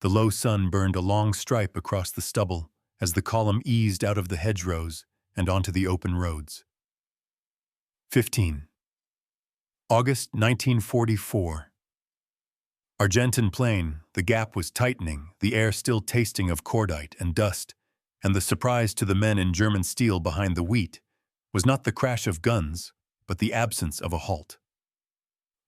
The low sun burned a long stripe across the stubble as the column eased out of the hedgerows and onto the open roads. 15. August 1944. Argentine Plain, the gap was tightening, the air still tasting of cordite and dust, and the surprise to the men in German steel behind the wheat was not the crash of guns, but the absence of a halt.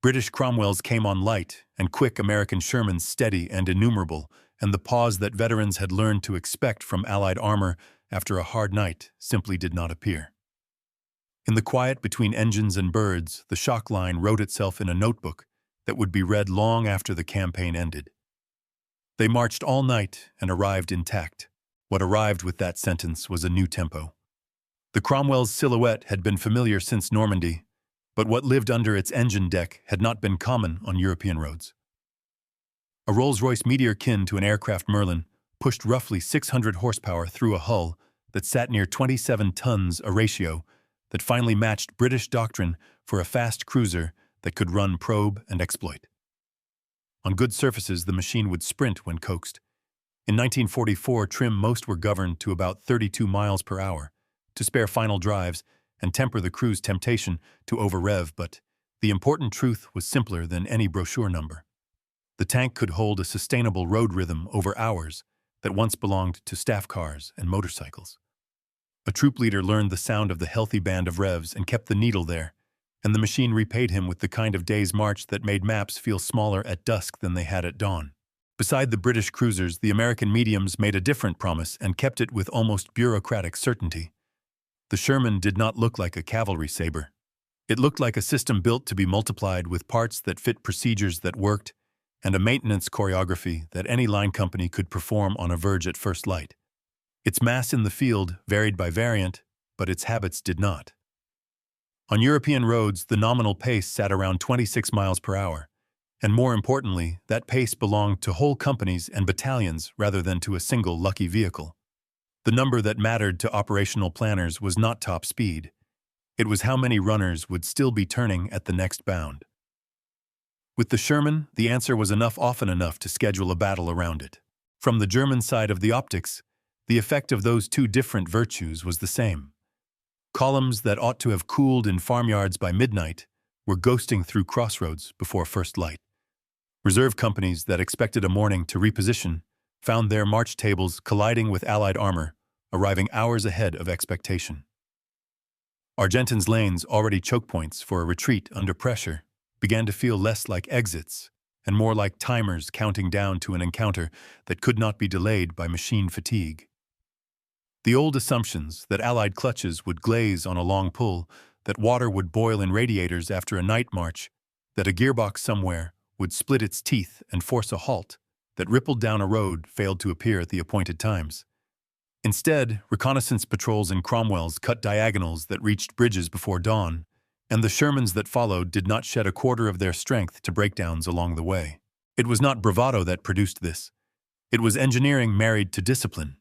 British Cromwells came on light, and quick American Shermans steady and innumerable, and the pause that veterans had learned to expect from Allied armor after a hard night simply did not appear. In the quiet between engines and birds, the shock line wrote itself in a notebook that would be read long after the campaign ended. They marched all night and arrived intact. What arrived with that sentence was a new tempo. The Cromwell's silhouette had been familiar since Normandy, but what lived under its engine deck had not been common on European roads. A Rolls-Royce Meteor kin to an aircraft Merlin pushed roughly 600 horsepower through a hull that sat near 27 tons, a ratio that finally matched British doctrine for a fast cruiser that could run probe and exploit. On good surfaces, the machine would sprint when coaxed. In 1944, trim most were governed to about 32 miles per hour to spare final drives and temper the crew's temptation to over-rev, but the important truth was simpler than any brochure number. The tank could hold a sustainable road rhythm over hours that once belonged to staff cars and motorcycles. A troop leader learned the sound of the healthy band of revs and kept the needle there, and the machine repaid him with the kind of day's march that made maps feel smaller at dusk than they had at dawn. Beside the British cruisers, the American mediums made a different promise and kept it with almost bureaucratic certainty. The Sherman did not look like a cavalry saber. It looked like a system built to be multiplied with parts that fit procedures that worked and a maintenance choreography that any line company could perform on a verge at first light. Its mass in the field varied by variant, but its habits did not. On European roads, the nominal pace sat around 26 miles per hour, and more importantly, that pace belonged to whole companies and battalions rather than to a single lucky vehicle. The number that mattered to operational planners was not top speed. It was how many runners would still be turning at the next bound. With the Sherman, the answer was enough often enough to schedule a battle around it. From the German side of the optics, the effect of those two different virtues was the same. Columns that ought to have cooled in farmyards by midnight were ghosting through crossroads before first light. Reserve companies that expected a morning to reposition found their march tables colliding with Allied armor, arriving hours ahead of expectation. Argentine's lanes, already choke points for a retreat under pressure, began to feel less like exits and more like timers counting down to an encounter that could not be delayed by machine fatigue. The old assumptions that Allied clutches would glaze on a long pull, that water would boil in radiators after a night march, that a gearbox somewhere would split its teeth and force a halt that rippled down a road failed to appear at the appointed times. Instead, reconnaissance patrols in Cromwells cut diagonals that reached bridges before dawn, and the Shermans that followed did not shed a quarter of their strength to breakdowns along the way. It was not bravado that produced this. It was engineering married to discipline.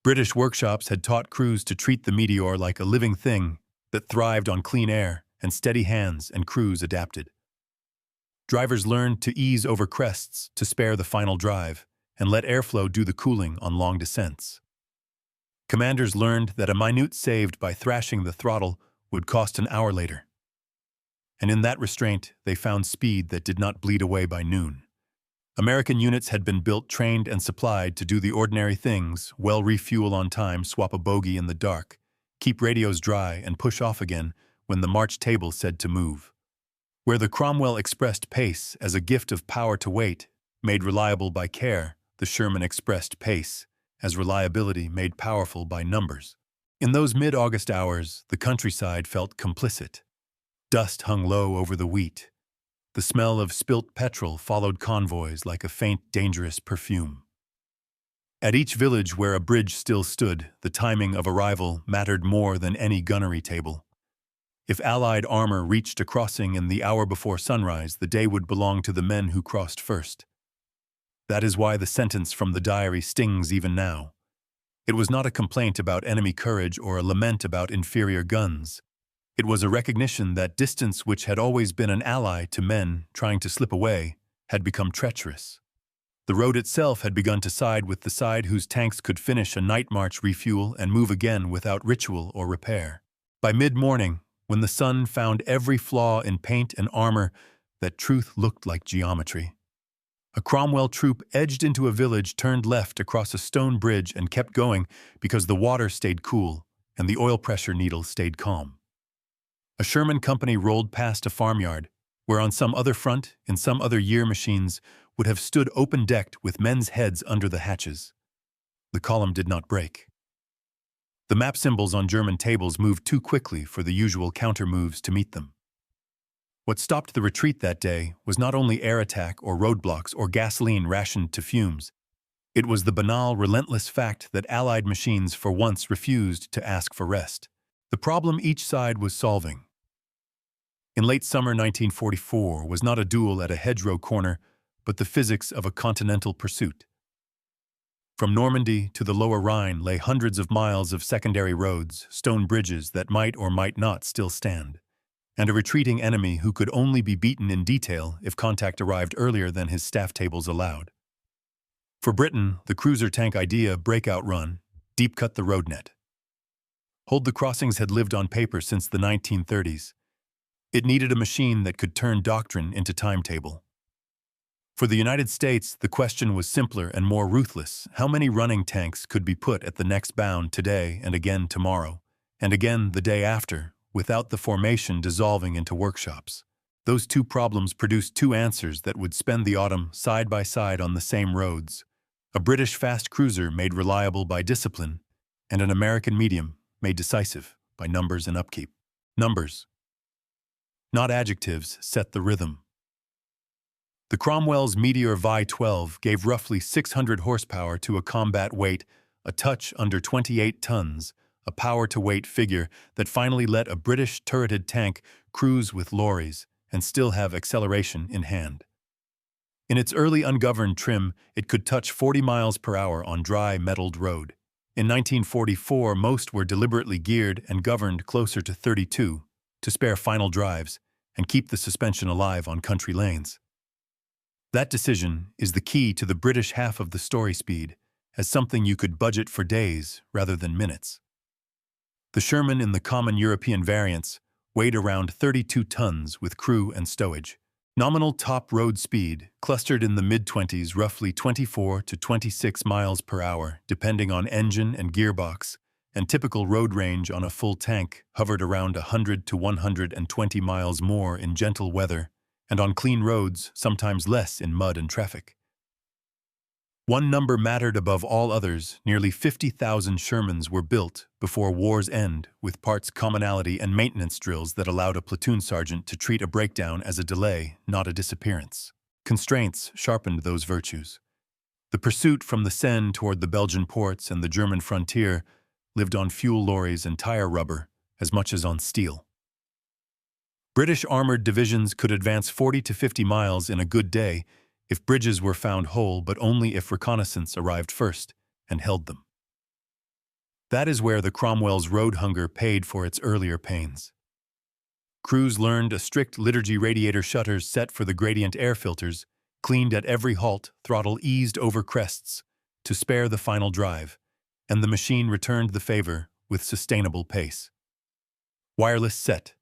British workshops had taught crews to treat the Meteor like a living thing that thrived on clean air and steady hands, and crews adapted. Drivers learned to ease over crests to spare the final drive and let airflow do the cooling on long descents. Commanders learned that a minute saved by thrashing the throttle would cost an hour later. And in that restraint, they found speed that did not bleed away by noon. American units had been built, trained, and supplied to do the ordinary things: well refuel on time, swap a bogey in the dark, keep radios dry, and push off again when the march table said to move. Where the Cromwell expressed pace as a gift of power to weight, made reliable by care, the Sherman expressed pace as reliability made powerful by numbers. In those mid-August hours, the countryside felt complicit. Dust hung low over the wheat. The smell of spilt petrol followed convoys like a faint, dangerous perfume. At each village where a bridge still stood, the timing of arrival mattered more than any gunnery table. If Allied armor reached a crossing in the hour before sunrise, the day would belong to the men who crossed first. That is why the sentence from the diary stings even now. It was not a complaint about enemy courage or a lament about inferior guns. It was a recognition that distance, which had always been an ally to men trying to slip away, had become treacherous. The road itself had begun to side with the side whose tanks could finish a night march, refuel, and move again without ritual or repair. By mid-morning, when the sun found every flaw in paint and armor, that truth looked like geometry. A Cromwell troop edged into a village, turned left across a stone bridge, and kept going because the water stayed cool and the oil pressure needle stayed calm. A Sherman company rolled past a farmyard, where on some other front, in some other year, machines would have stood open-decked with men's heads under the hatches. The column did not break. The map symbols on German tables moved too quickly for the usual counter-moves to meet them. What stopped the retreat that day was not only air attack or roadblocks or gasoline rationed to fumes. It was the banal, relentless fact that Allied machines for once refused to ask for rest. The problem each side was solving in late summer 1944 was not a duel at a hedgerow corner, but the physics of a continental pursuit. From Normandy to the lower Rhine lay hundreds of miles of secondary roads, stone bridges that might or might not still stand, and a retreating enemy who could only be beaten in detail if contact arrived earlier than his staff tables allowed. For Britain, the cruiser tank idea, breakout run, deep cut the road net. Hold the crossings had lived on paper since the 1930s. It needed a machine that could turn doctrine into timetable. For the United States, the question was simpler and more ruthless. How many running tanks could be put at the next bound today and again tomorrow, and again the day after, without the formation dissolving into workshops? Those two problems produced two answers that would spend the autumn side by side on the same roads: a British fast cruiser made reliable by discipline, and an American medium made decisive by numbers and upkeep. Numbers, not adjectives, set the rhythm. The Cromwell's Meteor V-12 gave roughly 600 horsepower to a combat weight, a touch under 28 tons, a power-to-weight figure that finally let a British turreted tank cruise with lorries and still have acceleration in hand. In its early ungoverned trim, it could touch 40 miles per hour on dry, metalled road. In 1944, most were deliberately geared and governed closer to 32 to spare final drives and keep the suspension alive on country lanes. That decision is the key to the British half of the story speed, as something you could budget for days rather than minutes. The Sherman in the common European variants weighed around 32 tons with crew and stowage. Nominal top road speed clustered in the mid-20s, roughly 24 to 26 miles per hour, depending on engine and gearbox, and typical road range on a full tank hovered around 100 to 120 miles more in gentle weather, and on clean roads, sometimes less in mud and traffic. One number mattered above all others: nearly 50,000 Shermans were built before war's end, with parts commonality and maintenance drills that allowed a platoon sergeant to treat a breakdown as a delay, not a disappearance. Constraints sharpened those virtues. The pursuit from the Seine toward the Belgian ports and the German frontier lived on fuel lorries and tire rubber as much as on steel. British armored divisions could advance 40 to 50 miles in a good day if bridges were found whole, but only if reconnaissance arrived first and held them. That is where the Cromwell's road hunger paid for its earlier pains. Crews learned a strict liturgy: radiator shutters set for the gradient air filters, cleaned at every halt, throttle eased over crests to spare the final drive, and the machine returned the favor with sustainable pace. Wireless set.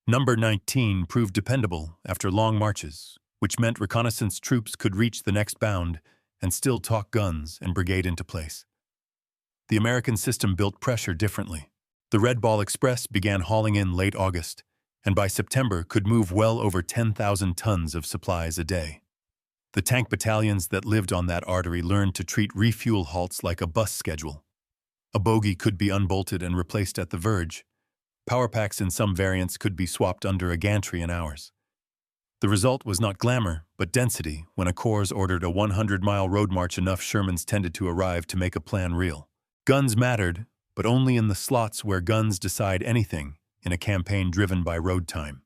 Number 19 proved dependable after long marches, which meant reconnaissance troops could reach the next bound and still talk guns and brigade into place. The American system built pressure differently. The Red Ball Express began hauling in late August, and by September could move well over 10,000 tons of supplies a day. The tank battalions that lived on that artery learned to treat refuel halts like a bus schedule. A bogie could be unbolted and replaced at the verge. Power packs in some variants could be swapped under a gantry in hours. The result was not glamour, but density. When a corps ordered a 100-mile road march, enough Shermans tended to arrive to make a plan real. Guns mattered, but only in the slots where guns decide anything in a campaign driven by road time.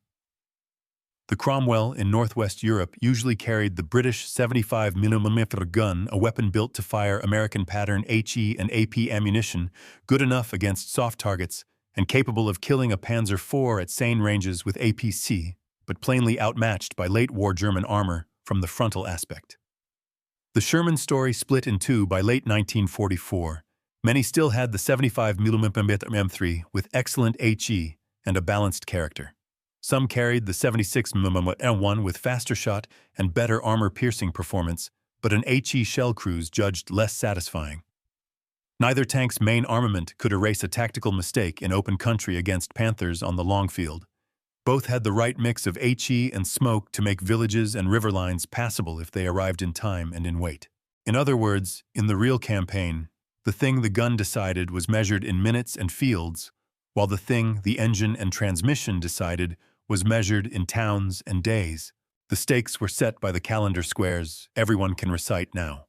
The Cromwell in Northwest Europe usually carried the British 75mm gun, a weapon built to fire American pattern HE and AP ammunition, good enough against soft targets and capable of killing a Panzer IV at sane ranges with APC, but plainly outmatched by late-war German armor from the frontal aspect. The Sherman story split in two by late 1944. Many still had the 75mm M3 with excellent HE and a balanced character. Some carried the 76mm M1 with faster shot and better armor-piercing performance, but an HE shell cruise judged less satisfying. Neither tank's main armament could erase a tactical mistake in open country against Panthers on the long field. Both had the right mix of HE and smoke to make villages and river lines passable if they arrived in time and in weight. In other words, in the real campaign, the thing the gun decided was measured in minutes and fields, while the thing the engine and transmission decided was measured in towns and days. The stakes were set by the calendar squares everyone can recite now.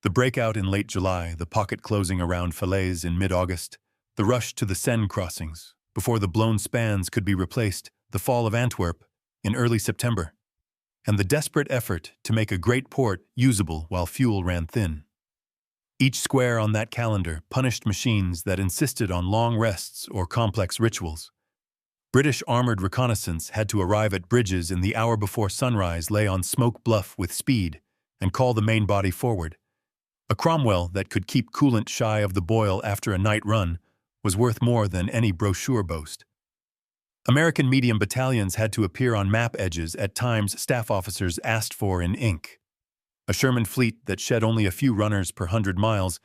The breakout in late July, the pocket closing around Falaise in mid-August, the rush to the Seine crossings, before the blown spans could be replaced, the fall of Antwerp in early September, and the desperate effort to make a great port usable while fuel ran thin. Each square on that calendar punished machines that insisted on long rests or complex rituals. British armored reconnaissance had to arrive at bridges in the hour before sunrise, lay on Smoke Bluff with speed, and call the main body forward. A Cromwell that could keep coolant shy of the boil after a night run was worth more than any brochure boast. American medium battalions had to appear on map edges at times staff officers asked for in ink. A Sherman fleet that shed only a few runners per 100 miles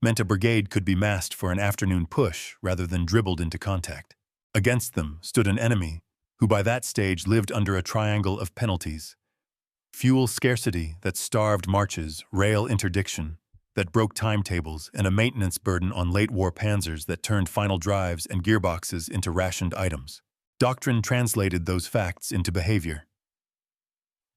meant a brigade could be massed for an afternoon push rather than dribbled into contact. Against them stood an enemy who by that stage lived under a triangle of penalties: fuel scarcity that starved marches, rail interdiction that broke timetables, and a maintenance burden on late-war panzers that turned final drives and gearboxes into rationed items. Doctrine translated those facts into behavior.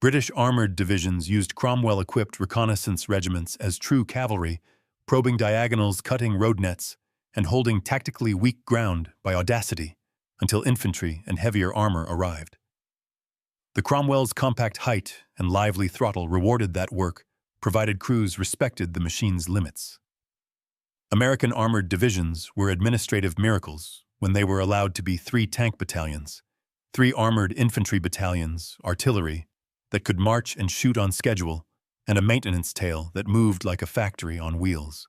British armored divisions used Cromwell-equipped reconnaissance regiments as true cavalry, probing diagonals, cutting road nets, and holding tactically weak ground by audacity until infantry and heavier armor arrived. The Cromwell's compact height and lively throttle rewarded that work, provided crews respected the machine's limits. American armored divisions were administrative miracles when they were allowed to be 3 tank battalions, 3 armored infantry battalions, artillery, that could march and shoot on schedule, and a maintenance tail that moved like a factory on wheels.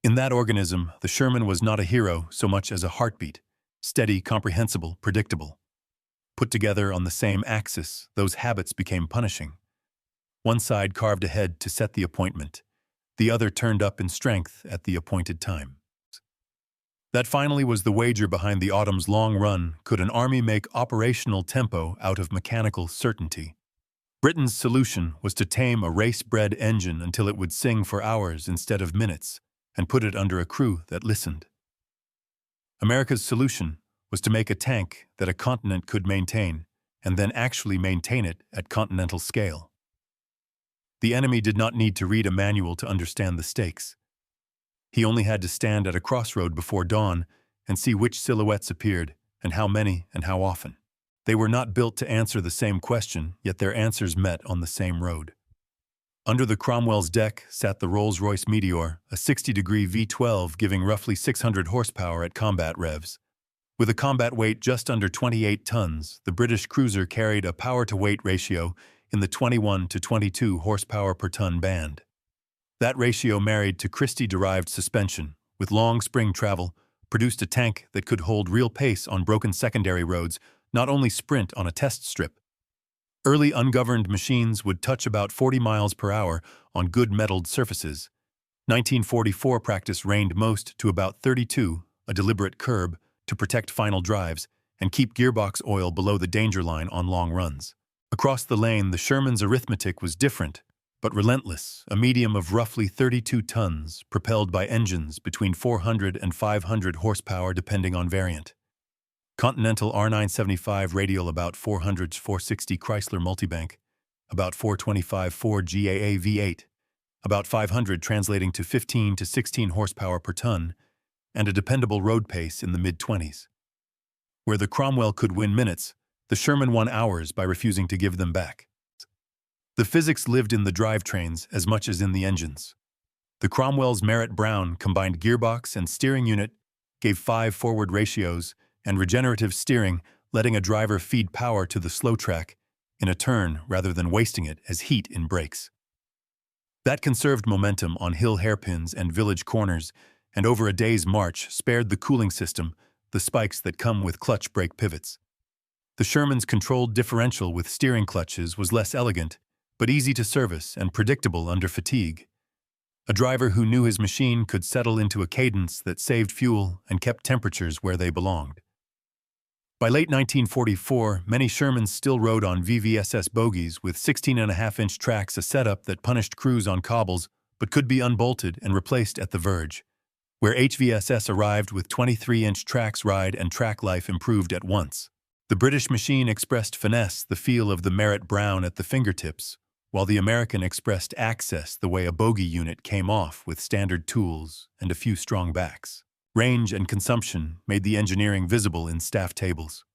In that organism, the Sherman was not a hero so much as a heartbeat, steady, comprehensible, predictable. Put together on the same axis, those habits became punishing. One side carved ahead to set the appointment, the other turned up in strength at the appointed time. That finally was the wager behind the autumn's long run. Could an army make operational tempo out of mechanical certainty? Britain's solution was to tame a race-bred engine until it would sing for hours instead of minutes, and put it under a crew that listened. America's solution was to make a tank that a continent could maintain, and then actually maintain it at continental scale. The enemy did not need to read a manual to understand the stakes. He only had to stand at a crossroad before dawn and see which silhouettes appeared, and how many and how often. They were not built to answer the same question, yet their answers met on the same road. Under the Cromwell's deck sat the Rolls-Royce Meteor, a 60-degree V-12 giving roughly 600 horsepower at combat revs. With a combat weight just under 28 tons, the British cruiser carried a power-to-weight ratio in the 21 to 22 horsepower per ton band. That ratio, married to Christie-derived suspension, with long spring travel, produced a tank that could hold real pace on broken secondary roads, not only sprint on a test strip. Early ungoverned machines would touch about 40 miles per hour on good metalled surfaces. 1944 practice reined most to about 32, a deliberate curb, to protect final drives and keep gearbox oil below the danger line on long runs. Across the lane, the Sherman's arithmetic was different, but relentless, a medium of roughly 32 tons, propelled by engines between 400 and 500 horsepower depending on variant. Continental R975 radial about 400 460 Chrysler multibank, about 425 Ford GAA V8, about 500 translating to 15 to 16 horsepower per ton, and a dependable road pace in the mid-20s. Where the Cromwell could win minutes, the Sherman won hours by refusing to give them back. The physics lived in the drivetrains as much as in the engines. The Cromwell's Merritt Brown combined gearbox and steering unit gave 5 forward ratios and regenerative steering, letting a driver feed power to the slow track in a turn rather than wasting it as heat in brakes. That conserved momentum on hill hairpins and village corners, and over a day's march spared the cooling system, the spikes that come with clutch brake pivots. The Sherman's controlled differential with steering clutches was less elegant, but easy to service and predictable under fatigue. A driver who knew his machine could settle into a cadence that saved fuel and kept temperatures where they belonged. By late 1944, many Shermans still rode on VVSS bogies with 16.5-inch tracks, a setup that punished crews on cobbles but could be unbolted and replaced at the verge. Where HVSS arrived with 23-inch tracks, ride and track life improved at once. The British machine expressed finesse, the feel of the Merritt Brown at the fingertips, while the American expressed access, the way a bogie unit came off with standard tools and a few strong backs. Range and consumption made the engineering visible in staff tables.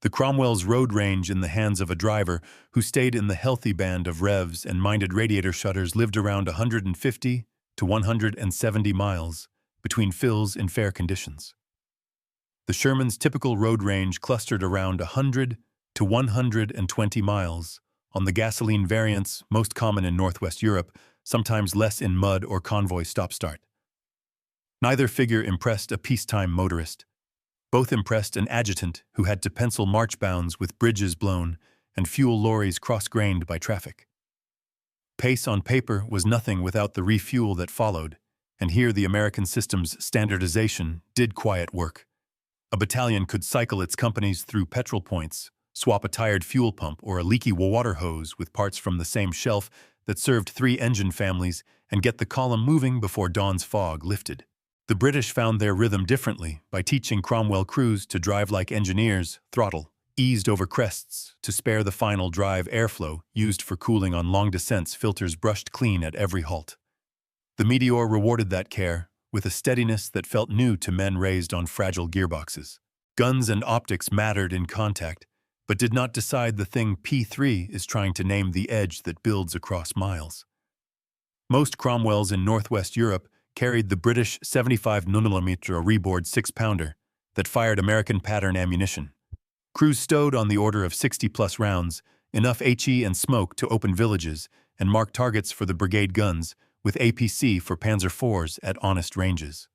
The Cromwell's road range in the hands of a driver who stayed in the healthy band of revs and minded radiator shutters lived around 150 to 170 miles between fills in fair conditions. The Sherman's typical road range clustered around 100 to 120 miles on the gasoline variants most common in Northwest Europe, sometimes less in mud or convoy stop-start. Neither figure impressed a peacetime motorist. Both impressed an adjutant who had to pencil march bounds with bridges blown and fuel lorries cross-grained by traffic. Pace on paper was nothing without the refuel that followed, and here the American system's standardization did quiet work. A battalion could cycle its companies through petrol points, swap a tired fuel pump or a leaky water hose with parts from the same shelf that served 3 engine families, and get the column moving before dawn's fog lifted. The British found their rhythm differently by teaching Cromwell crews to drive like engineers, throttle, eased over crests to spare the final drive airflow used for cooling on long descents, filters brushed clean at every halt. The Meteor rewarded that care with a steadiness that felt new to men raised on fragile gearboxes. Guns and optics mattered in contact, but did not decide the thing P3 is trying to name: the edge that builds across miles. Most Cromwells in Northwest Europe carried the British 75mm reboard 6-pounder that fired American pattern ammunition. Crews stowed on the order of 60-plus rounds, enough HE and smoke to open villages and mark targets for the brigade guns, with APC for Panzer IVs at honest ranges.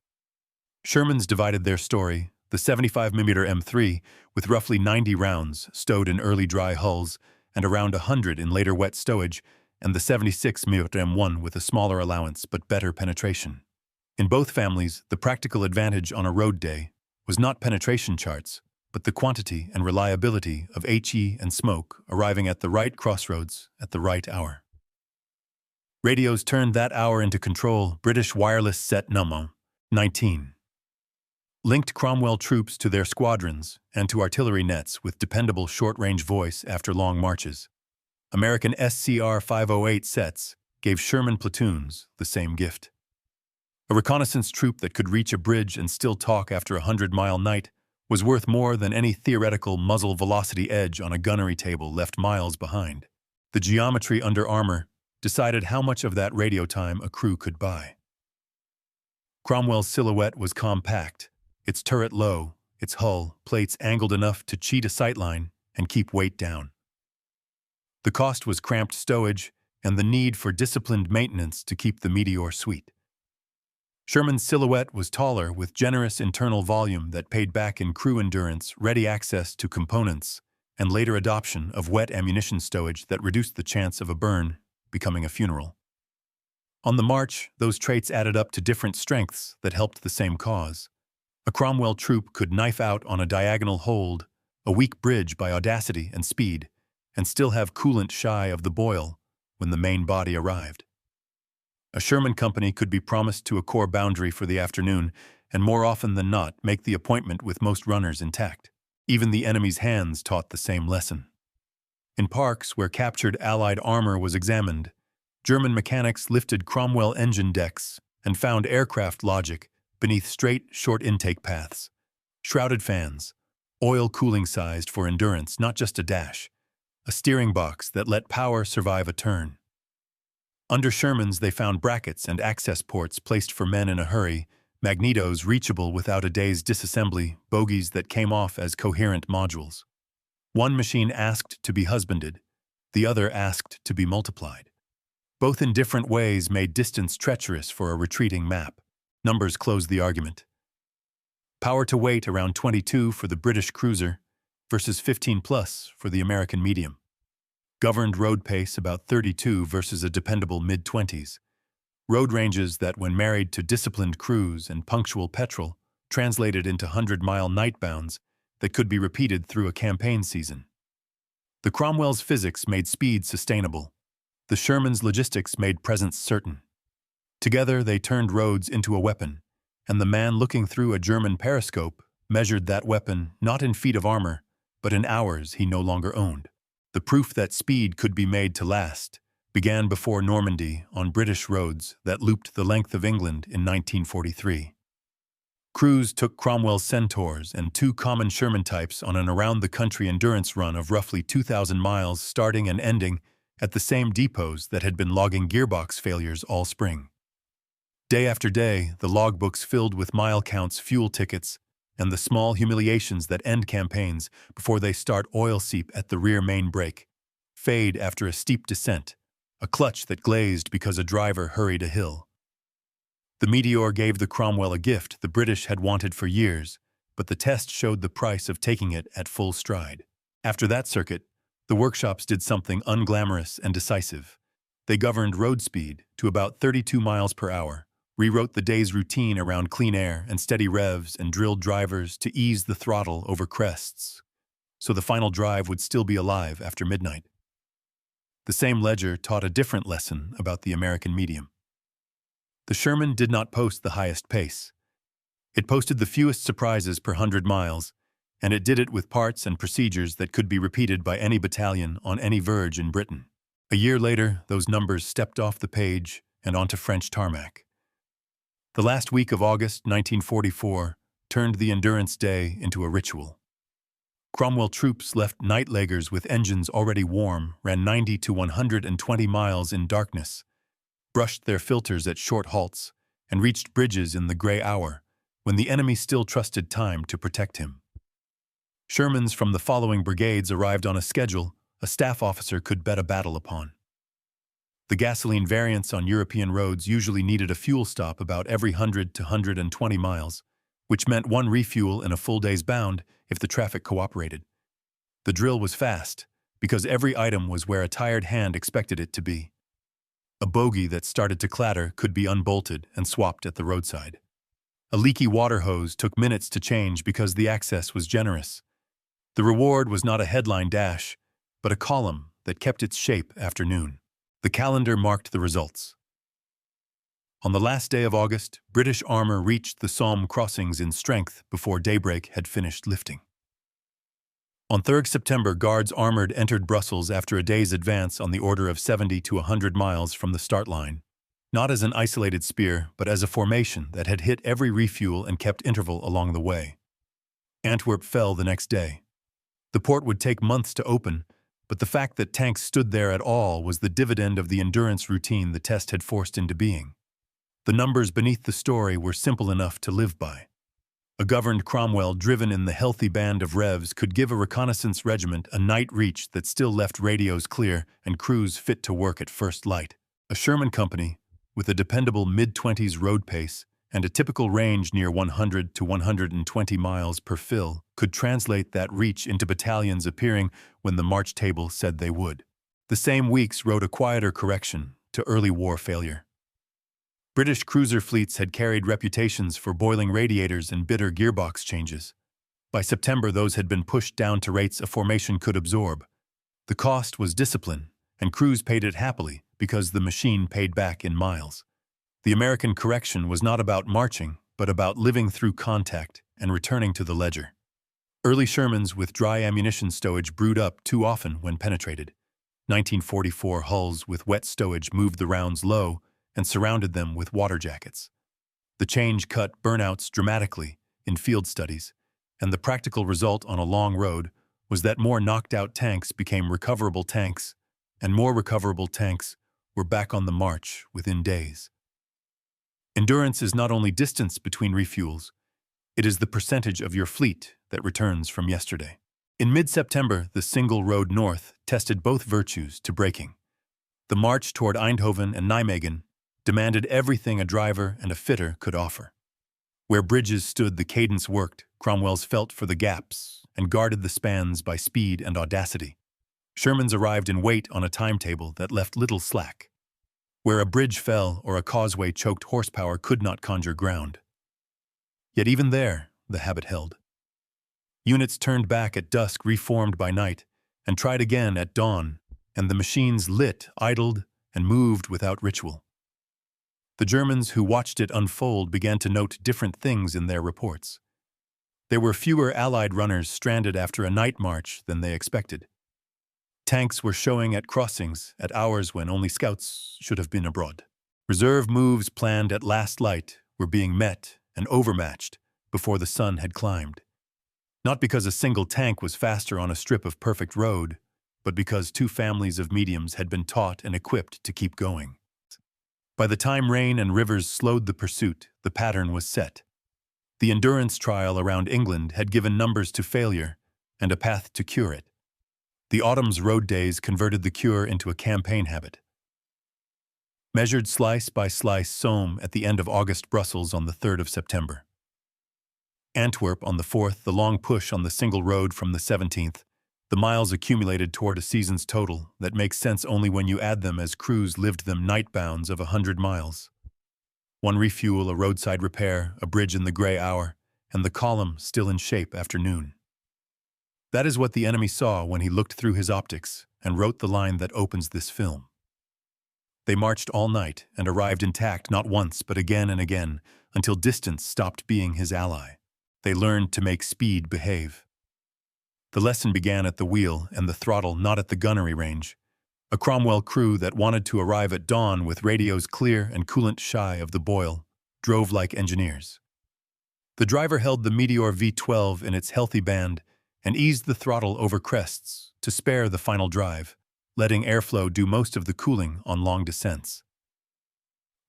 Shermans divided their story: the 75mm M3 with roughly 90 rounds stowed in early dry hulls and around 100 in later wet stowage, and the 76mm M1 with a smaller allowance but better penetration. In both families, the practical advantage on a road day was not penetration charts, but the quantity and reliability of HE and smoke arriving at the right crossroads at the right hour. Radios turned that hour into control. British wireless set number 19 linked Cromwell troops to their squadrons and to artillery nets with dependable short-range voice after long marches. American SCR 508 sets gave Sherman platoons the same gift. A reconnaissance troop that could reach a bridge and still talk after a 100-mile night was worth more than any theoretical muzzle velocity edge on a gunnery table left miles behind. The geometry under armor decided how much of that radio time a crew could buy. Cromwell's silhouette was compact, its turret low, its hull plates angled enough to cheat a sightline and keep weight down. The cost was cramped stowage and the need for disciplined maintenance to keep the Meteor sweet. Sherman's silhouette was taller with generous internal volume that paid back in crew endurance, ready access to components, and later adoption of wet ammunition stowage that reduced the chance of a burn becoming a funeral. On the march, those traits added up to different strengths that helped the same cause. A Cromwell troop could knife out on a diagonal hold, a weak bridge by audacity and speed, and still have coolant shy of the boil when the main body arrived. A Sherman company could be promised to a corps boundary for the afternoon, and more often than not make the appointment with most runners intact. Even the enemy's hands taught the same lesson. In parks where captured Allied armor was examined, German mechanics lifted Cromwell engine decks and found aircraft logic beneath straight, short intake paths. Shrouded fans, oil cooling sized for endurance, not just a dash. A steering box that let power survive a turn. Under Shermans, they found brackets and access ports placed for men in a hurry, magnetos reachable without a day's disassembly, bogies that came off as coherent modules. One machine asked to be husbanded, the other asked to be multiplied. Both in different ways made distance treacherous for a retreating map. Numbers closed the argument. Power to weight around 22 for the British cruiser versus 15 plus for the American medium. Governed road pace about 32 versus a dependable mid-20s. Road ranges that, when married to disciplined cruise and punctual petrol, translated into 100-mile nightbounds that could be repeated through a campaign season. The Cromwell's physics made speed sustainable. The Sherman's logistics made presence certain. Together they turned roads into a weapon, and the man looking through a German periscope measured that weapon not in feet of armor, but in hours he no longer owned. The proof that speed could be made to last began before Normandy on British roads that looped the length of England in 1943. Crews took Cromwell's Centaurs and two common Sherman types on an around-the-country endurance run of roughly 2,000 miles, starting and ending at the same depots that had been logging gearbox failures all spring. Day after day, the logbooks filled with mile counts, fuel tickets, and the small humiliations that end campaigns before they start oil seep at the rear main brake, fade after a steep descent, a clutch that glazed because a driver hurried a hill. The Meteor gave the Cromwell a gift the British had wanted for years, but the test showed the price of taking it at full stride. After that circuit, the workshops did something unglamorous and decisive. They governed road speed to about 32 miles per hour, rewrote the day's routine around clean air and steady revs, and drilled drivers to ease the throttle over crests, so the final drive would still be alive after midnight. The same ledger taught a different lesson about the American medium. The Sherman did not post the highest pace. It posted the fewest surprises per 100 miles, and it did it with parts and procedures that could be repeated by any battalion on any verge in Britain. A year later, those numbers stepped off the page and onto French tarmac. The last week of August 1944 turned the Endurance Day into a ritual. Cromwell troops left night laggers with engines already warm, ran 90 to 120 miles in darkness, brushed their filters at short halts, and reached bridges in the gray hour, when the enemy still trusted time to protect him. Shermans from the following brigades arrived on a schedule a staff officer could bet a battle upon. The gasoline variants on European roads usually needed a fuel stop about every 100 to 120 miles, which meant one refuel in a full day's bound if the traffic cooperated. The drill was fast, because every item was where a tired hand expected it to be. A bogie that started to clatter could be unbolted and swapped at the roadside. A leaky water hose took minutes to change because the access was generous. The reward was not a headline dash, but a column that kept its shape after noon. The calendar marked the results. On the last day of August, British armour reached the Somme crossings in strength before daybreak had finished lifting. On 3rd September, Guards armoured entered Brussels after a day's advance on the order of 70 to 100 miles from the start line, not as an isolated spear, but as a formation that had hit every refuel and kept interval along the way. Antwerp fell the next day. The port would take months to open, but the fact that tanks stood there at all was the dividend of the endurance routine the test had forced into being. The numbers beneath the story were simple enough to live by. A governed Cromwell driven in the healthy band of revs could give a reconnaissance regiment a night reach that still left radios clear and crews fit to work at first light. A Sherman company, with a dependable mid-20s road pace and a typical range near 100 to 120 miles per fill, could translate that reach into battalions appearing when the march table said they would. The same weeks wrote a quieter correction to early war failure. British cruiser fleets had carried reputations for boiling radiators and bitter gearbox changes. By September, those had been pushed down to rates a formation could absorb. The cost was discipline, and crews paid it happily because the machine paid back in miles. The American correction was not about marching, but about living through contact and returning to the ledger. Early Shermans with dry ammunition stowage brewed up too often when penetrated. 1944 hulls with wet stowage moved the rounds low and surrounded them with water jackets. The change cut burnouts dramatically in field studies, and the practical result on a long road was that more knocked-out tanks became recoverable tanks, and more recoverable tanks were back on the march within days. Endurance is not only distance between refuels, it is the percentage of your fleet that returns from yesterday. In mid-September, the single road north tested both virtues to breaking. The march toward Eindhoven and Nijmegen demanded everything a driver and a fitter could offer. Where bridges stood, the cadence worked. Cromwell's felt for the gaps and guarded the spans by speed and audacity. Sherman's arrived in weight on a timetable that left little slack. Where a bridge fell or a causeway choked, horsepower could not conjure ground. Yet even there, the habit held. Units turned back at dusk, reformed by night, and tried again at dawn, and the machines lit, idled, and moved without ritual. The Germans who watched it unfold began to note different things in their reports. There were fewer Allied runners stranded after a night march than they expected. Tanks were showing at crossings at hours when only scouts should have been abroad. Reserve moves planned at last light were being met and overmatched before the sun had climbed. Not because a single tank was faster on a strip of perfect road, but because two families of mediums had been taught and equipped to keep going. By the time rain and rivers slowed the pursuit, the pattern was set. The endurance trial around England had given numbers to failure and a path to cure it. The autumn's road days converted the cure into a campaign habit. Measured slice by slice, Somme at the end of August, Brussels on the 3rd of September. Antwerp on the 4th, the long push on the single road from the 17th, the miles accumulated toward a season's total that makes sense only when you add them as crews lived them night bounds of 100 miles. One refuel, a roadside repair, a bridge in the gray hour, and the column still in shape after noon. That is what the enemy saw when he looked through his optics and wrote the line that opens this film. They marched all night and arrived intact not once but again and again until distance stopped being his ally. They learned to make speed behave. The lesson began at the wheel and the throttle, not at the gunnery range. A Cromwell crew that wanted to arrive at dawn with radios clear and coolant shy of the boil drove like engineers. The driver held the Meteor V-12 in its healthy band and eased the throttle over crests to spare the final drive, letting airflow do most of the cooling on long descents.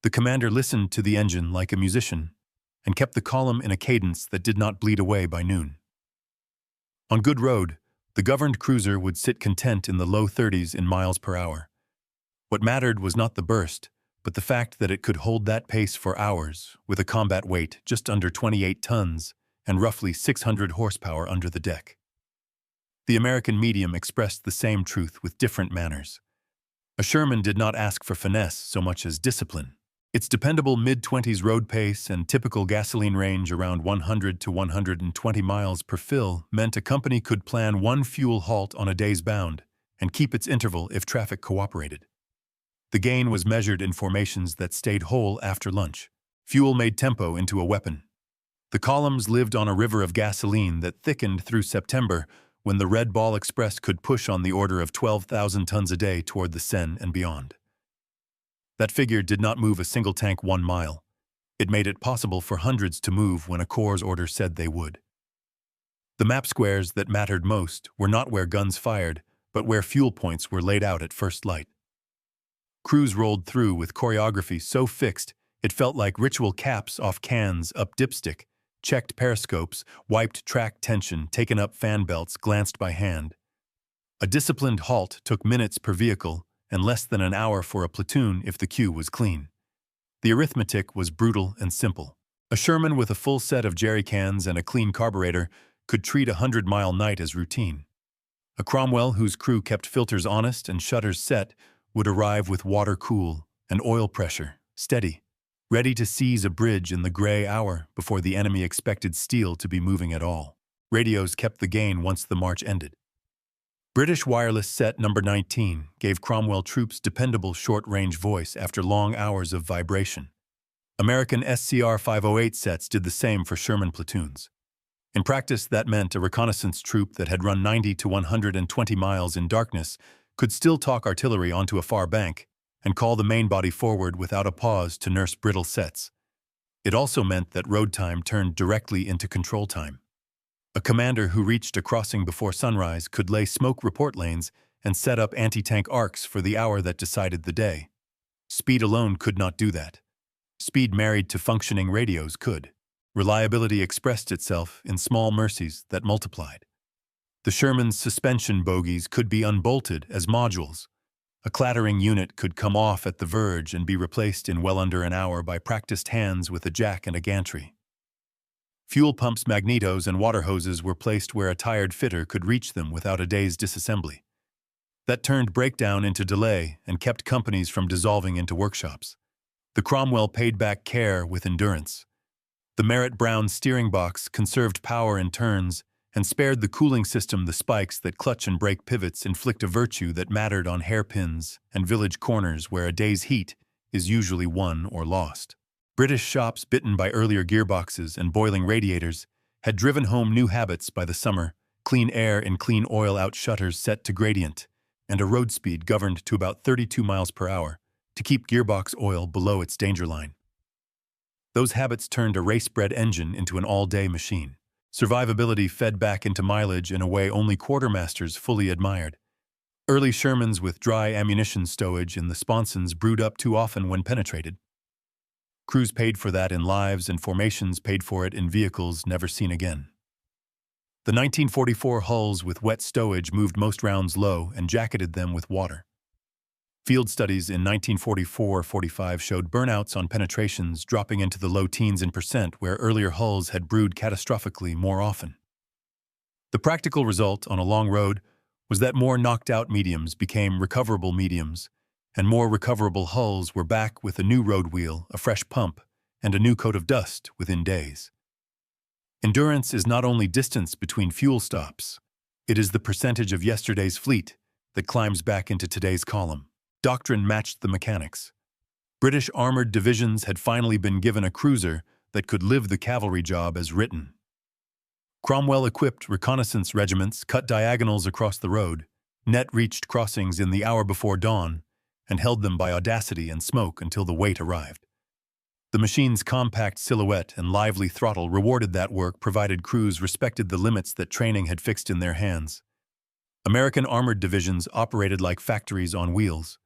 The commander listened to the engine like a musician and kept the column in a cadence that did not bleed away by noon. On good road, the governed cruiser would sit content in the low 30s in miles per hour. What mattered was not the burst, but the fact that it could hold that pace for hours with a combat weight just under 28 tons and roughly 600 horsepower under the deck. The American medium expressed the same truth with different manners. A Sherman did not ask for finesse so much as discipline. Its dependable mid-20s road pace and typical gasoline range around 100 to 120 miles per fill meant a company could plan one fuel halt on a day's bound and keep its interval if traffic cooperated. The gain was measured in formations that stayed whole after lunch. Fuel made tempo into a weapon. The columns lived on a river of gasoline that thickened through September when the Red Ball Express could push on the order of 12,000 tons a day toward the Seine and beyond. That figure did not move a single tank 1 mile. It made it possible for hundreds to move when a Corps order said they would. The map squares that mattered most were not where guns fired, but where fuel points were laid out at first light. Crews rolled through with choreography so fixed it felt like ritual caps off cans up dipstick, checked periscopes, wiped track tension, taken up fan belts, glanced by hand. A disciplined halt took minutes per vehicle and less than an hour for a platoon if the queue was clean. The arithmetic was brutal and simple. A Sherman with a full set of jerry cans and a clean carburetor could treat a 100-mile night as routine. A Cromwell whose crew kept filters honest and shutters set would arrive with water cool and oil pressure steady, ready to seize a bridge in the gray hour before the enemy expected steel to be moving at all. Radios kept the gain once the march ended. British wireless set number 19 gave Cromwell troops dependable short-range voice after long hours of vibration. American SCR 508 sets did the same for Sherman platoons. In practice, that meant a reconnaissance troop that had run 90 to 120 miles in darkness could still talk artillery onto a far bank and call the main body forward without a pause to nurse brittle sets. It also meant that road time turned directly into control time. A commander who reached a crossing before sunrise could lay smoke report lanes and set up anti-tank arcs for the hour that decided the day. Speed alone could not do that. Speed married to functioning radios could. Reliability expressed itself in small mercies that multiplied. The Sherman's suspension bogies could be unbolted as modules. A clattering unit could come off at the verge and be replaced in well under an hour by practiced hands with a jack and a gantry. Fuel pumps, magnetos, and water hoses were placed where a tired fitter could reach them without a day's disassembly. That turned breakdown into delay and kept companies from dissolving into workshops. The Cromwell paid back care with endurance. The Merritt-Brown steering box conserved power in turns and spared the cooling system the spikes that clutch and brake pivots inflict a virtue that mattered on hairpins and village corners where a day's heat is usually won or lost. British shops bitten by earlier gearboxes and boiling radiators had driven home new habits by the summer: clean air in clean oil out shutters set to gradient, and a road speed governed to about 32 miles per hour to keep gearbox oil below its danger line. Those habits turned a race-bred engine into an all-day machine. Survivability fed back into mileage in a way only quartermasters fully admired. Early Shermans with dry ammunition stowage in the sponsons brewed up too often when penetrated. Crews paid for that in lives, and formations paid for it in vehicles never seen again. The 1944 hulls with wet stowage moved most rounds low and jacketed them with water. Field studies in 1944-45 showed burnouts on penetrations dropping into the low teens in percent where earlier hulls had brewed catastrophically more often. The practical result on a long road was that more knocked-out mediums became recoverable mediums, and more recoverable hulls were back with a new road wheel, a fresh pump, and a new coat of dust within days. Endurance is not only distance between fuel stops, it is the percentage of yesterday's fleet that climbs back into today's column. Doctrine matched the mechanics. British armored divisions had finally been given a cruiser that could live the cavalry job as written. Cromwell-equipped reconnaissance regiments cut diagonals across the road, net-reached crossings in the hour before dawn, and held them by audacity and smoke until the weight arrived. The machine's compact silhouette and lively throttle rewarded that work provided crews respected the limits that training had fixed in their hands. American armored divisions operated like factories on wheels.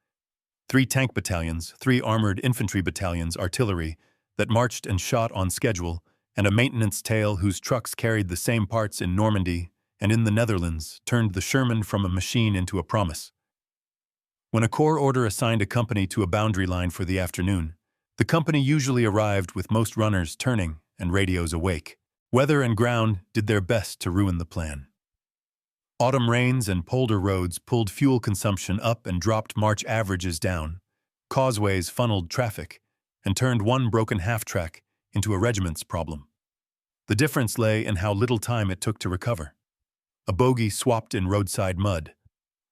3 tank battalions, 3 armored infantry battalions, artillery, that marched and shot on schedule, and a maintenance tail whose trucks carried the same parts in Normandy and in the Netherlands turned the Sherman from a machine into a promise. When a corps order assigned a company to a boundary line for the afternoon, the company usually arrived with most runners turning and radios awake. Weather and ground did their best to ruin the plan. Autumn rains and polder roads pulled fuel consumption up and dropped march averages down. Causeways funneled traffic and turned one broken half-track into a regiment's problem. The difference lay in how little time it took to recover. A bogie swapped in roadside mud,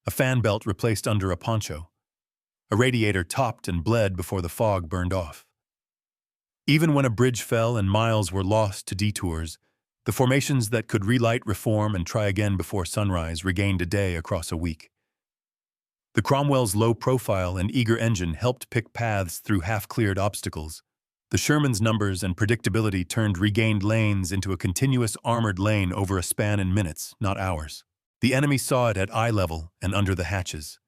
a fan belt replaced under a poncho, a radiator topped and bled before the fog burned off. Even when a bridge fell and miles were lost to detours, the formations that could relight, reform, and try again before sunrise regained a day across a week. The Cromwell's low profile and eager engine helped pick paths through half-cleared obstacles. The Sherman's numbers and predictability turned regained lanes into a continuous armored lane over a span in minutes, not hours. The enemy saw it at eye level and under the hatches.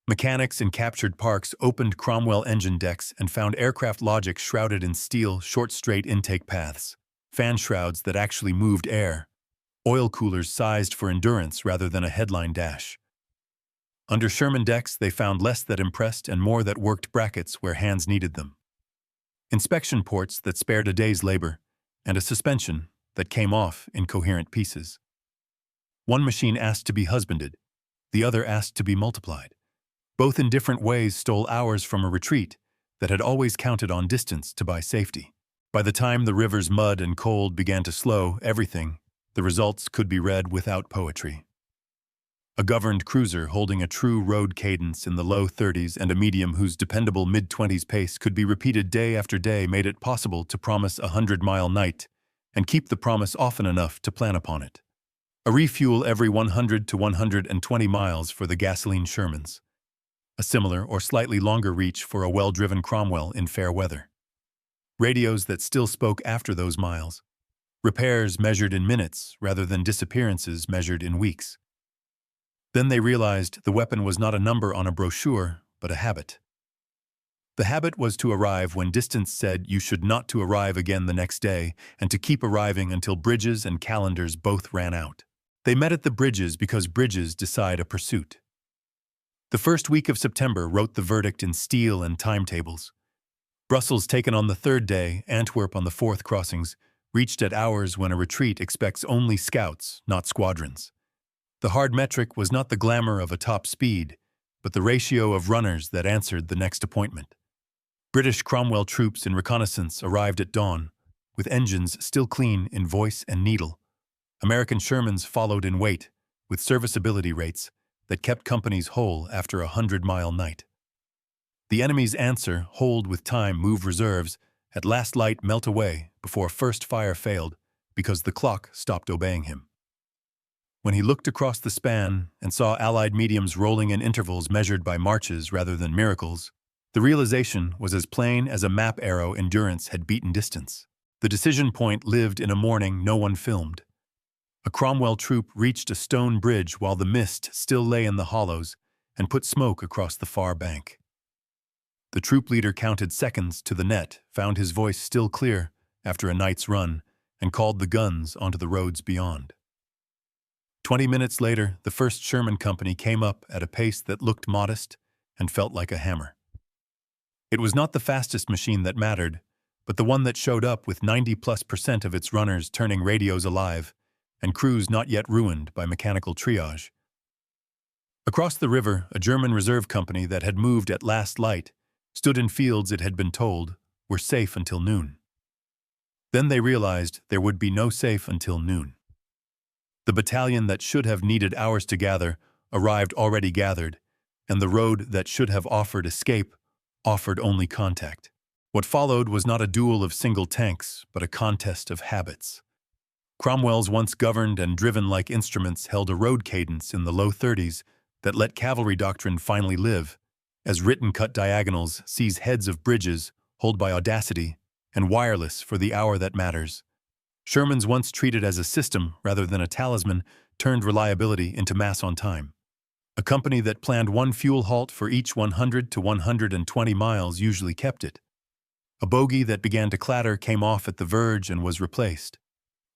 Mechanics in captured parks opened Cromwell engine decks and found aircraft logic shrouded in steel, short straight intake paths, fan shrouds that actually moved air, oil coolers sized for endurance rather than a headline dash. Under Sherman decks, they found less that impressed and more that worked brackets where hands needed them. Inspection ports that spared a day's labor, and a suspension that came off in coherent pieces. One machine asked to be husbanded, the other asked to be multiplied. Both in different ways stole hours from a retreat that had always counted on distance to buy safety. By the time the river's mud and cold began to slow everything, the results could be read without poetry. A governed cruiser holding a true road cadence in the low 30s and a medium whose dependable mid-20s pace could be repeated day after day made it possible to promise a 100-mile night and keep the promise often enough to plan upon it. A refuel every 100 to 120 miles for the gasoline Shermans. A similar or slightly longer reach for a well-driven Cromwell in fair weather. Radios that still spoke after those miles. Repairs measured in minutes rather than disappearances measured in weeks. Then they realized the weapon was not a number on a brochure, but a habit. The habit was to arrive when distance said you should not to arrive again the next day, and to keep arriving until bridges and calendars both ran out. They met at the bridges because bridges decide a pursuit. The first week of September wrote the verdict in steel and timetables. Brussels taken on the third day, Antwerp on the fourth crossings, reached at hours when a retreat expects only scouts, not squadrons. The hard metric was not the glamour of a top speed, but the ratio of runners that answered the next appointment. British Cromwell troops in reconnaissance arrived at dawn, with engines still clean in voice and needle. American Shermans followed in weight, with serviceability rates that kept companies whole after a 100-mile night. The enemy's answer, hold with time, move reserves, at last light melt away before first fire failed because the clock stopped obeying him. When he looked across the span and saw Allied mediums rolling in intervals measured by marches rather than miracles, the realization was as plain as a map arrow endurance had beaten distance. The decision point lived in a morning no one filmed. A Cromwell troop reached a stone bridge while the mist still lay in the hollows and put smoke across the far bank. The troop leader counted seconds to the net, found his voice still clear after a night's run, and called the guns onto the roads beyond. 20 minutes later, the first Sherman company came up at a pace that looked modest and felt like a hammer. It was not the fastest machine that mattered, but the one that showed up with 90+% of its runners turning radios alive and crews not yet ruined by mechanical triage. Across the river, a German reserve company that had moved at last light stood in fields it had been told were safe until noon. Then they realized there would be no safe until noon. The battalion that should have needed hours to gather arrived already gathered, and the road that should have offered escape offered only contact. What followed was not a duel of single tanks, but a contest of habits. Cromwell's once governed and driven like instruments held a road cadence in the low 30s that let cavalry doctrine finally live, as written cut diagonals seize heads of bridges, hold by audacity, and wireless for the hour that matters. Sherman's once treated as a system rather than a talisman turned reliability into mass on time. A company that planned one fuel halt for each 100 to 120 miles usually kept it. A bogey that began to clatter came off at the verge and was replaced.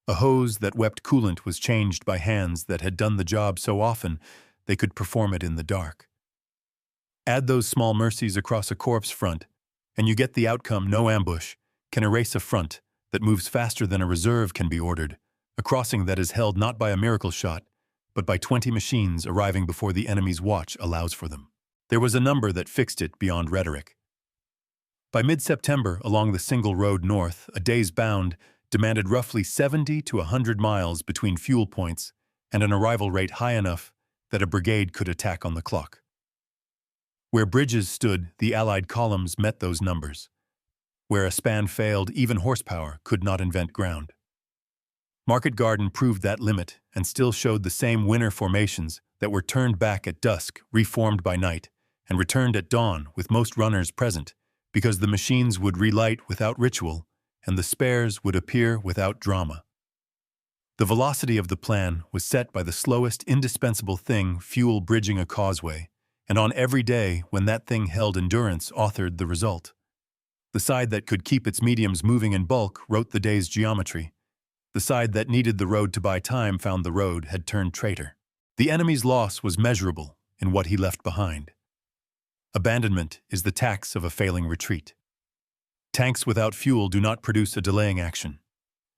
A hose that wept coolant was changed by hands that had done the job so often they could perform it in the dark. Add those small mercies across a corpse front, and you get the outcome no ambush can erase a front that moves faster than a reserve can be ordered, a crossing that is held not by a miracle shot, but by 20 machines arriving before the enemy's watch allows for them. There was a number that fixed it beyond rhetoric. By mid-September, along the single road north, a day's bound demanded roughly 70 to 100 miles between fuel points and an arrival rate high enough that a brigade could attack on the clock. Where bridges stood, the Allied columns met those numbers. Where a span failed, even horsepower could not invent ground. Market Garden proved that limit and still showed the same winter formations that were turned back at dusk, reformed by night, and returned at dawn with most runners present, because the machines would relight without ritual and the spares would appear without drama. The velocity of the plan was set by the slowest indispensable thing, fuel bridging a causeway, and on every day when that thing held endurance authored the result. The side that could keep its mediums moving in bulk wrote the day's geometry. The side that needed the road to buy time found the road had turned traitor. The enemy's loss was measurable in what he left behind. Abandonment is the tax of a failing retreat. Tanks without fuel do not produce a delaying action.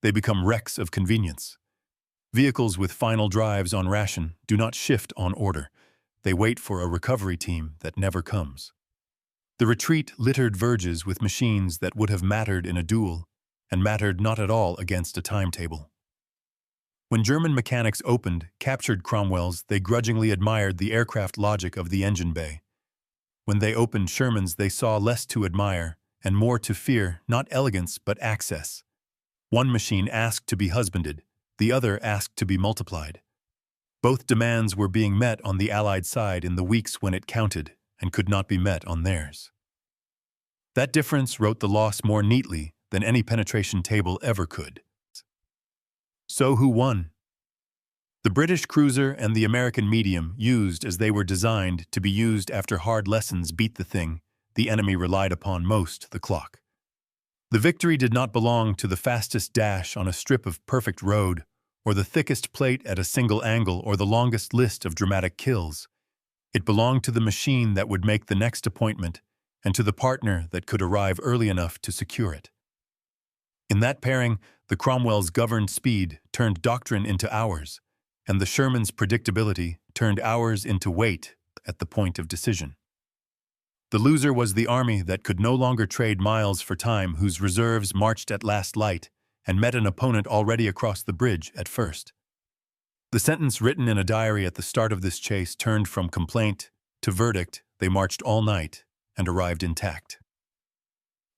They become wrecks of convenience. Vehicles with final drives on ration do not shift on order. They wait for a recovery team that never comes. The retreat littered verges with machines that would have mattered in a duel, and mattered not at all against a timetable. When German mechanics captured Cromwell's, they grudgingly admired the aircraft logic of the engine bay. When they opened Sherman's, they saw less to admire and more to fear, not elegance but access. One machine asked to be husbanded, the other asked to be multiplied. Both demands were being met on the Allied side in the weeks when it counted, and could not be met on theirs. That difference wrote the loss more neatly than any penetration table ever could. So who won? The British cruiser and the American medium, used as they were designed to be used after hard lessons, beat the thing the enemy relied upon most, the clock. The victory did not belong to the fastest dash on a strip of perfect road, or the thickest plate at a single angle, or the longest list of dramatic kills. It belonged to the machine that would make the next appointment and to the partner that could arrive early enough to secure it. In that pairing, the Cromwell's governed speed turned doctrine into hours, and the Sherman's predictability turned hours into weight at the point of decision. The loser was the army that could no longer trade miles for time, whose reserves marched at last light and met an opponent already across the bridge at first. The sentence written in a diary at the start of this chase turned from complaint to verdict. They marched all night and arrived intact.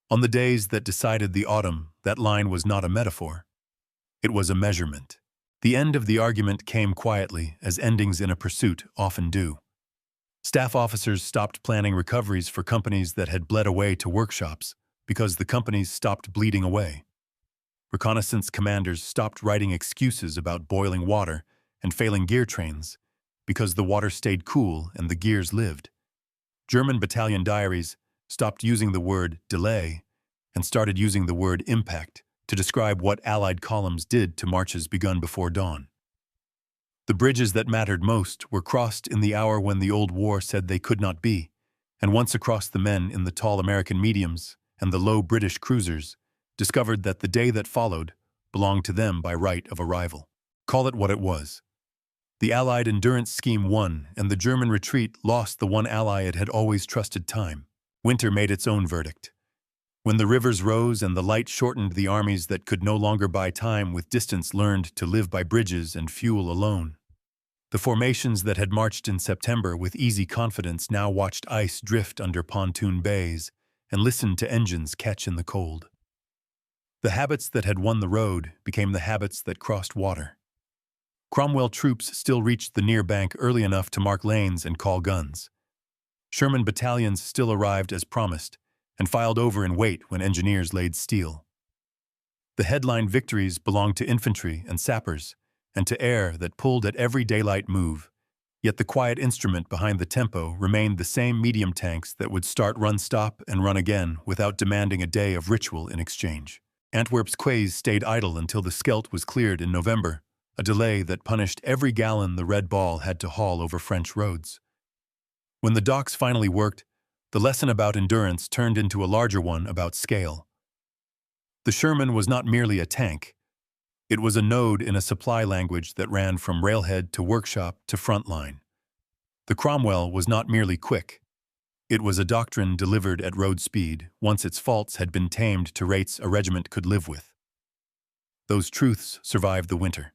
On the days that decided the autumn, that line was not a metaphor. It was a measurement. The end of the argument came quietly, as endings in a pursuit often do. Staff officers stopped planning recoveries for companies that had bled away to workshops because the companies stopped bleeding away. Reconnaissance commanders stopped writing excuses about boiling water and failing gear trains because the water stayed cool and the gears lived. German battalion diaries stopped using the word delay and started using the word impact to describe what Allied columns did to marches begun before dawn. The bridges that mattered most were crossed in the hour when the old war said they could not be, and once across, the men in the tall American mediums and the low British cruisers discovered that the day that followed belonged to them by right of arrival. Call it what it was. The Allied endurance scheme won, and the German retreat lost the one ally it had always trusted: time. Winter made its own verdict. When the rivers rose and the light shortened, the armies that could no longer buy time with distance learned to live by bridges and fuel alone. The formations that had marched in September with easy confidence now watched ice drift under pontoon bays and listened to engines catch in the cold. The habits that had won the road became the habits that crossed water. Cromwell troops still reached the near bank early enough to mark lanes and call guns. Sherman battalions still arrived as promised and filed over in wait when engineers laid steel. The headline victories belonged to infantry and sappers and to air that pulled at every daylight move, yet the quiet instrument behind the tempo remained the same medium tanks that would start, run, stop, and run again without demanding a day of ritual in exchange. Antwerp's quays stayed idle until the Scheldt was cleared in November, a delay that punished every gallon the Red Ball had to haul over French roads. When the docks finally worked, the lesson about endurance turned into a larger one about scale. The Sherman was not merely a tank. It was a node in a supply language that ran from railhead to workshop to front line. The Cromwell was not merely quick. It was a doctrine delivered at road speed, once its faults had been tamed to rates a regiment could live with. Those truths survived the winter.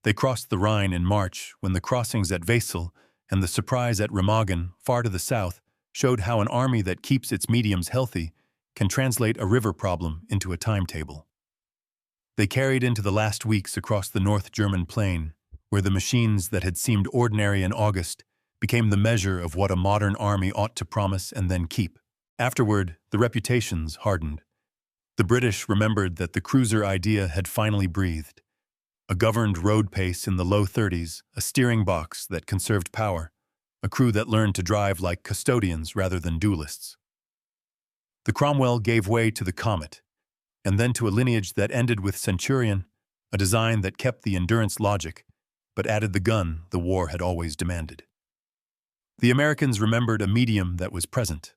They crossed the Rhine in March, when the crossings at Wesel and the surprise at Remagen, far to the south, showed how an army that keeps its mediums healthy can translate a river problem into a timetable. They carried into the last weeks across the North German plain, where the machines that had seemed ordinary in August became the measure of what a modern army ought to promise and then keep. Afterward, the reputations hardened. The British remembered that the cruiser idea had finally breathed. A governed road pace in the low 30s, a steering box that conserved power, a crew that learned to drive like custodians rather than duelists. The Cromwell gave way to the Comet, and then to a lineage that ended with Centurion, a design that kept the endurance logic, but added the gun the war had always demanded. The Americans remembered a medium that was present.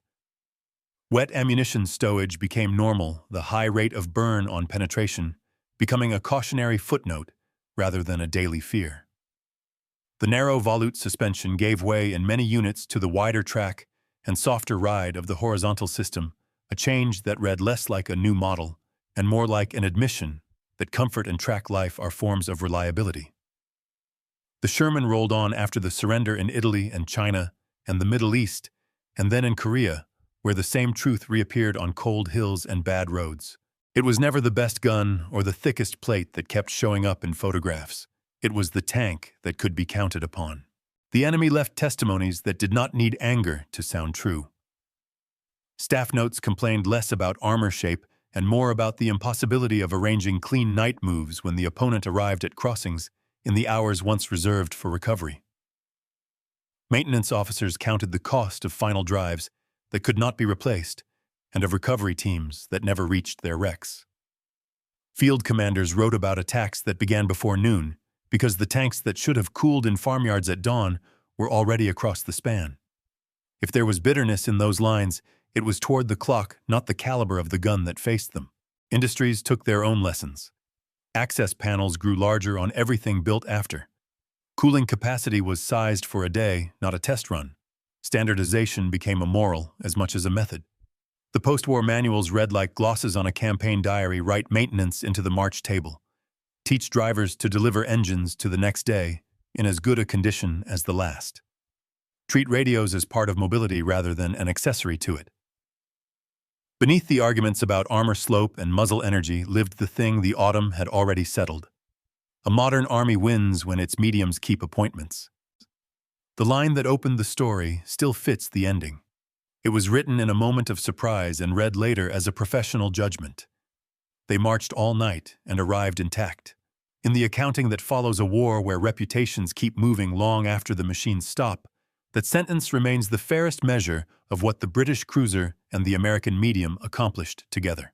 Wet ammunition stowage became normal, the high rate of burn on penetration becoming a cautionary footnote rather than a daily fear. The narrow volute suspension gave way in many units to the wider track and softer ride of the horizontal system, a change that read less like a new model and more like an admission that comfort and track life are forms of reliability. The Sherman rolled on after the surrender in Italy and China and the Middle East, and then in Korea, where the same truth reappeared on cold hills and bad roads. It was never the best gun or the thickest plate that kept showing up in photographs. It was the tank that could be counted upon. The enemy left testimonies that did not need anger to sound true. Staff notes complained less about armor shape and more about the impossibility of arranging clean night moves when the opponent arrived at crossings in the hours once reserved for recovery. Maintenance officers counted the cost of final drives that could not be replaced and of recovery teams that never reached their wrecks. Field commanders wrote about attacks that began before noon because the tanks that should have cooled in farmyards at dawn were already across the span. If there was bitterness in those lines, it was toward the clock, not the caliber of the gun that faced them. Industries took their own lessons. Access panels grew larger on everything built after. Cooling capacity was sized for a day, not a test run. Standardization became a moral as much as a method. The post-war manuals read like glosses on a campaign diary: write maintenance into the March table. Teach drivers to deliver engines to the next day in as good a condition as the last. Treat radios as part of mobility rather than an accessory to it. Beneath the arguments about armor slope and muzzle energy lived the thing the autumn had already settled. A modern army wins when its mediums keep appointments. The line that opened the story still fits the ending. It was written in a moment of surprise and read later as a professional judgment. They marched all night and arrived intact. In the accounting that follows a war where reputations keep moving long after the machines stop, that sentence remains the fairest measure of what the British cruiser and the American medium accomplished together.